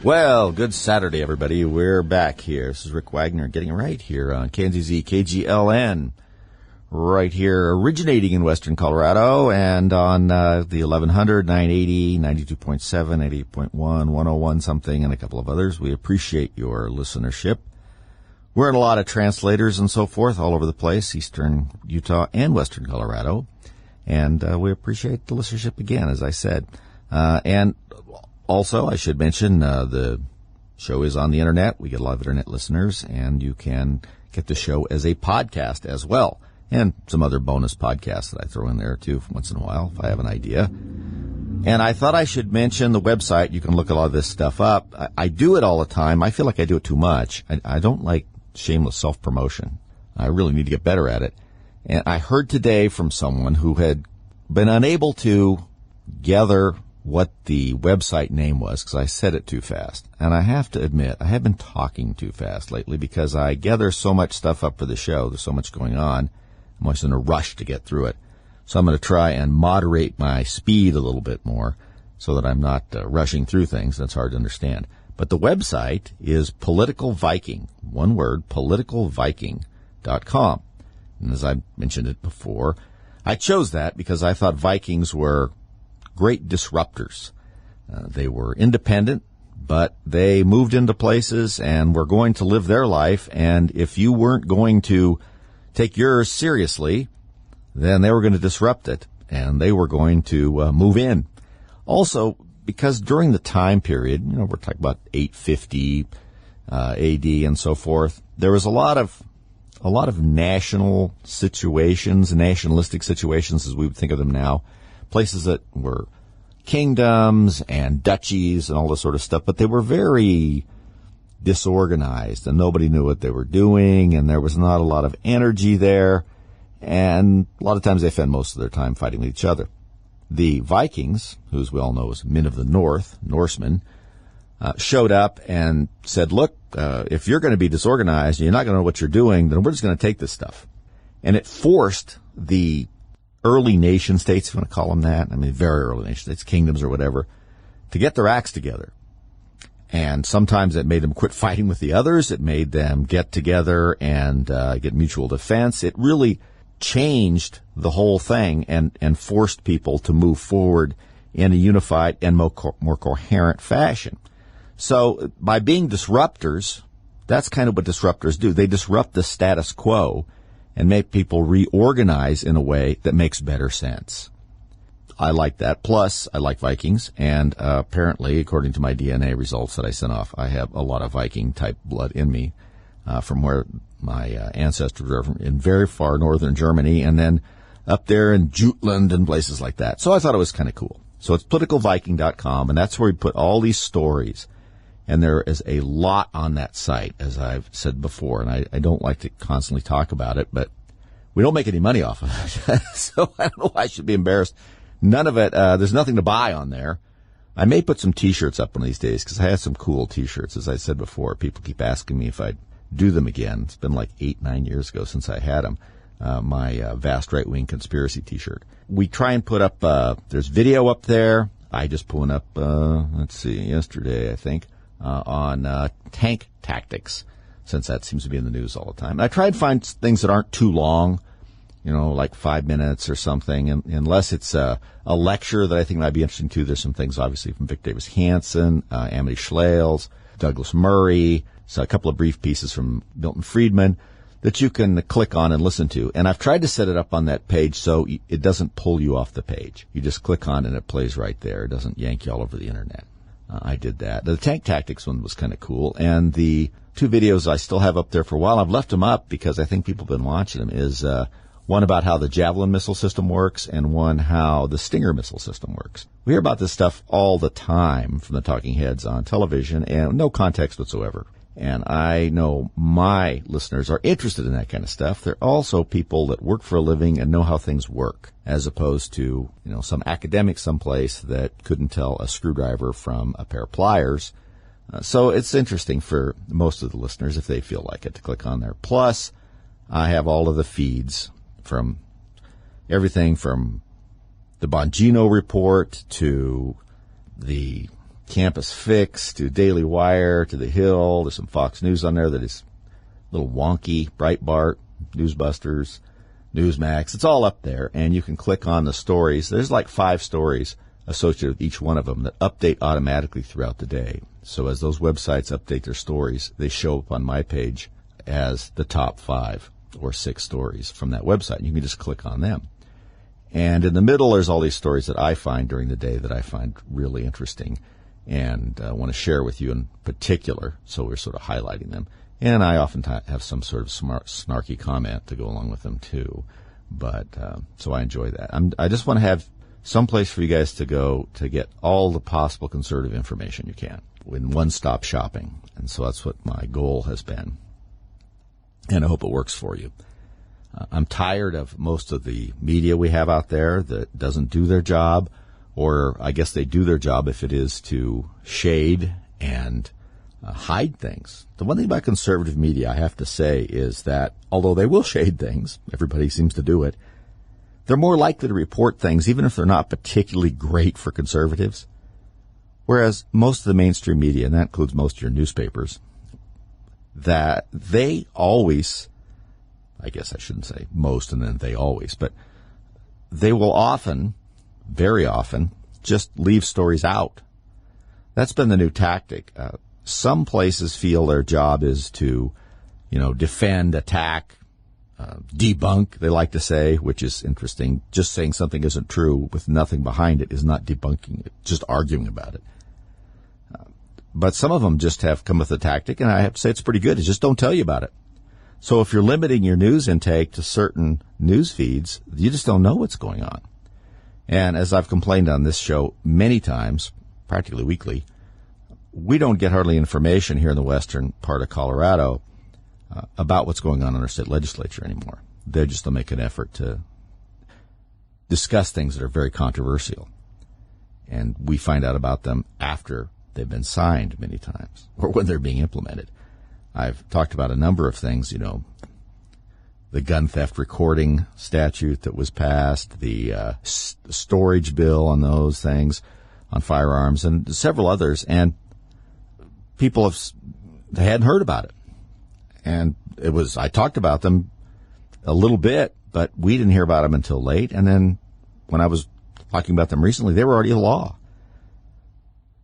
Well, good Saturday, everybody. We're back here. This is Rick Wagner getting it right here on KNZZ KGLN. Right here, originating in western Colorado and on the 1100, 980, 92.7, 88.1, 101 something, and a couple of others. We appreciate your listenership. We're in a lot of translators and so forth all over the place, eastern Utah and western Colorado. And we appreciate the listenership again, as I said. And also, I should mention, the show is on the internet. We get a lot of internet listeners, and you can get the show as a podcast as well. And some other bonus podcasts that I throw in there, too, once in a while, if I have an idea. And I thought I should mention the website. You can look a lot of this stuff up. I do it all the time. I feel like I do it too much. I don't like shameless self-promotion. I really need to get better at it. And I heard today from someone who had been unable to gather what the website name was because I said it too fast. And I have to admit, I have been talking too fast lately because I gather so much stuff up for the show. There's so much going on. I'm always in a rush to get through it. So I'm going to try and moderate my speed a little bit more so that I'm not rushing through things. That's hard to understand. But the website is Political Viking. One word, politicalviking.com. And as I mentioned it before, I chose that because I thought Vikings were great disruptors. They were independent, but they moved into places and were going to live their life. And if you weren't going to take yours seriously, then they were going to disrupt it, and they were going to move in. Also, because during the time period, we're talking about 850 AD and so forth, there was a lot of national situations, nationalistic situations as we would think of them now, places that were kingdoms and duchies and all this sort of stuff, but they were very disorganized and nobody knew what they were doing, and there was not a lot of energy there, and a lot of times they spent most of their time fighting with each other. The Vikings, who as we all know as men of the North, Norsemen, showed up and said, look, if you're going to be disorganized and you're not going to know what you're doing, then we're just going to take this stuff. And it forced the early nation states, if you want to call them that, very early nation states, kingdoms or whatever, to get their acts together. And sometimes it made them quit fighting with the others. It made them get together and get mutual defense. It really changed the whole thing and forced people to move forward in a unified and more coherent fashion. So by being disruptors, that's kind of what disruptors do. They disrupt the status quo and make people reorganize in a way that makes better sense. I like that. Plus, I like Vikings, and apparently, according to my DNA results that I sent off, I have a lot of Viking-type blood in me from where my ancestors are from, in very far northern Germany, and then up there in Jutland and places like that. So I thought it was kind of cool. So it's politicalviking.com, and that's where we put all these stories. And there is a lot on that site, as I've said before, and I don't like to constantly talk about it, but we don't make any money off of it. So I don't know why I should be embarrassed. None of it, there's nothing to buy on there. I may put some T-shirts up one of these days because I have some cool T-shirts. As I said before, people keep asking me if I'd do them again. It's been like 8-9 years ago since I had them. My Vast Right-Wing Conspiracy T-shirt. We try and put up, there's video up there. I just put one up, yesterday, I think. On tank tactics, since that seems to be in the news all the time. And I try and find things that aren't too long, like 5 minutes or something, and unless it's a lecture that I think might be interesting too. There's some things obviously from Vic Davis Hanson, Amity Schlels, Douglas Murray, so a couple of brief pieces from Milton Friedman that you can click on and listen to. And I've tried to set it up on that page so it doesn't pull you off the page. You just click on it and it plays right there. It doesn't yank you all over the internet. I did that. The tank tactics one was kind of cool. And the two videos I still have up there for a while, I've left them up because I think people have been watching them, is one about how the Javelin missile system works and one how the Stinger missile system works. We hear about this stuff all the time from the talking heads on television and no context whatsoever. And I know my listeners are interested in that kind of stuff. They're also people that work for a living and know how things work, as opposed to, some academic someplace that couldn't tell a screwdriver from a pair of pliers. So it's interesting for most of the listeners, if they feel like it, to click on there. Plus, I have all of the feeds from everything from the Bongino report to the Campus Fix to Daily Wire to The Hill. There's some Fox News on there that is a little wonky. Breitbart, Newsbusters, Newsmax. It's all up there, and you can click on the stories. There's like 5 stories associated with each one of them that update automatically throughout the day. So as those websites update their stories, they show up on my page as the top 5 or 6 stories from that website. You can just click on them. And in the middle, there's all these stories that I find during the day that I find really interesting and want to share with you in particular. So we're sort of highlighting them. And I often have some sort of snarky comment to go along with them too. But so I enjoy that. I just want to have some place for you guys to go to get all the possible conservative information you can in one-stop shopping. And so that's what my goal has been. And I hope it works for you. I'm tired of most of the media we have out there that doesn't do their job, or I guess they do their job if it is to shade and hide things. The one thing about conservative media, I have to say, is that although they will shade things, everybody seems to do it, they're more likely to report things even if they're not particularly great for conservatives. Whereas most of the mainstream media, and that includes most of your newspapers, that they always, I guess I shouldn't say most and then they always, but they will often, very often, just leave stories out. That's been the new tactic. Some places feel their job is to, defend, attack, debunk, they like to say, which is interesting. Just saying something isn't true with nothing behind it is not debunking it, just arguing about it. But some of them just have come with a tactic, and I have to say it's pretty good. It's just don't tell you about it. So if you're limiting your news intake to certain news feeds, you just don't know what's going on. And as I've complained on this show many times, practically weekly, we don't get hardly information here in the western part of Colorado about what's going on in our state legislature anymore. They just don't make an effort to discuss things that are very controversial. And we find out about them after they've been signed many times or when they're being implemented. I've talked about a number of things, the gun theft recording statute that was passed, the storage bill on those things, on firearms, and several others. And people they hadn't heard about it. And I talked about them a little bit, but we didn't hear about them until late. And then when I was talking about them recently, they were already a law.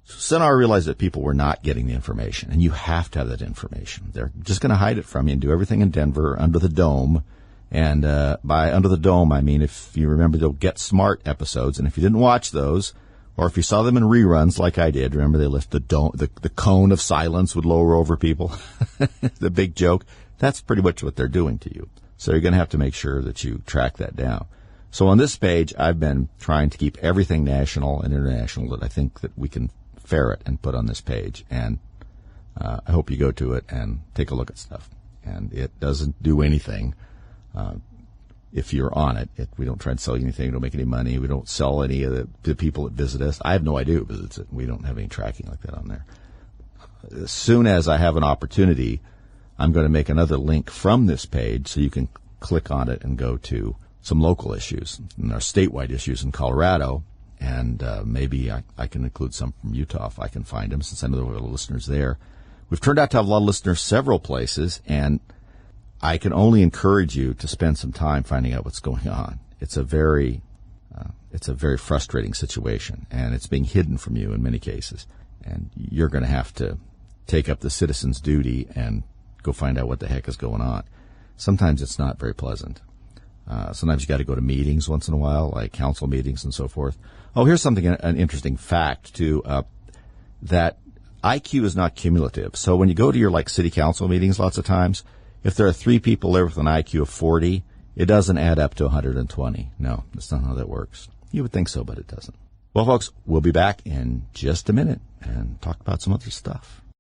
So then I realized that people were not getting the information, and you have to have that information. They're just going to hide it from you and do everything in Denver under the dome. And by under the dome, I mean, if you remember the Get Smart episodes, and if you didn't watch those, or if you saw them in reruns like I did, remember they left the dome, the cone of silence would lower over people, the big joke. That's pretty much what they're doing to you. So you're going to have to make sure that you track that down. So on this page, I've been trying to keep everything national and international that I think that we can ferret and put on this page. And I hope you go to it and take a look at stuff. And it doesn't do anything if you're on it. We don't try and sell you anything. We don't make any money. We don't sell any of the people that visit us. I have no idea who visits it. We don't have any tracking like that on there. As soon as I have an opportunity, I'm going to make another link from this page so you can click on it and go to some local issues and our statewide issues in Colorado. And maybe I can include some from Utah if I can find them, since I know there are listeners there. We've turned out to have a lot of listeners several places, and I can only encourage you to spend some time finding out what's going on. It's a very frustrating situation, and it's being hidden from you in many cases. And you're going to have to take up the citizen's duty and go find out what the heck is going on. Sometimes it's not very pleasant. Sometimes you got to go to meetings once in a while, like council meetings and so forth. Oh, here's something, an interesting fact, too, that IQ is not cumulative. So when you go to your, city council meetings lots of times, if there are 3 people there with an IQ of 40, it doesn't add up to 120. No, that's not how that works. You would think so, but it doesn't. Well, folks, we'll be back in just a minute and talk about some other stuff.